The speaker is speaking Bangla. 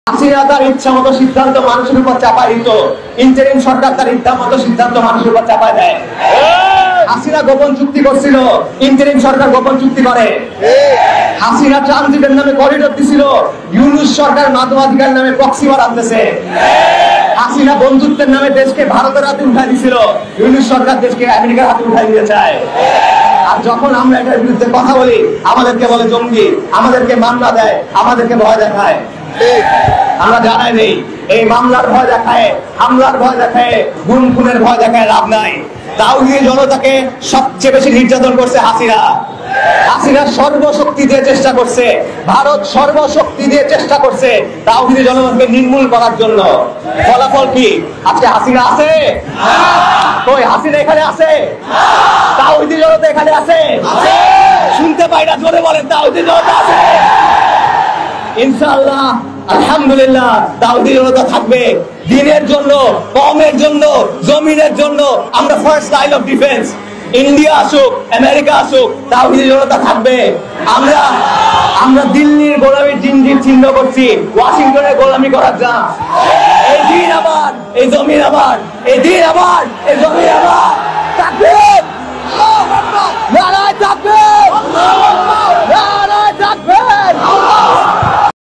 হাসিনা তার ইচ্ছা মতো সিদ্ধান্ত মানুষের উপর চাপাই দিত, ইন্টারিম সরকার তার ইচ্ছা মতো সিদ্ধান্ত মানুষের উপর চাপায় দেয়। হাসিনা গোপন চুক্তি করছিল, ইন্টারিম সরকার গোপন চুক্তি করে। হাসিনা ট্রানজিটের নামে করিডোর দিছিল, ইউনূস সরকার মানবাধিকার নামে প্রক্সি ওয়ার আনতেছে। হাসিনা বন্ধুত্বের নামে দেশকে ভারতের হাতে উঠাই দিছিল, ইউনূস সরকার দেশকে আমেরিকার হাতে উঠাই দিতে চায়। আর যখন আমরা এটার বিরুদ্ধে কথা বলি, আমাদেরকে বলে জঙ্গি, আমাদেরকে মামলা দেয়, আমাদেরকে ভয় দেখায়। আমরা জানাই নেই এই মামলার ভয় দেখায়, হামলার ভয় দেখায়, গুম খুনের ভয় দেখায় লাভ নাই। তাওহীদি জনতাকে সবচেয়ে বেশি নির্যাতন করছে হাসিনা। হাসিনা সর্বশক্তি দিয়ে চেষ্টা করছে, ভারত সর্বশক্তি দিয়ে চেষ্টা করছে তাওহীদি জনতাকে নির্মূল করার জন্য। ফলাফল কি? আজকে হাসিনা আছে? কই হাসিনা এখানে আছে? তাওহীদি জনতা এখানে আছে? শুনতে পাই না, জোরে বলেন তাওহীদি জনতা আছে। ইনশাআল্লাহ আলহামদুলিল্লাহ তাওহীদি জনতা থাকবে দিনের জন্য, কওমের জন্য, জমিনের জন্য। আমরা first line of defence. India আসুক, আমেরিকা আসুক, তাওহীদি জনতা থাকবে। আমরা দিল্লির গোলামীর জিনজির চিহ্ন করছি, ওয়াশিংটনের গোলামি করার না। এই দিন আবার, এই জমিন আবার, এই দিন আবার, এই জমিন আবার।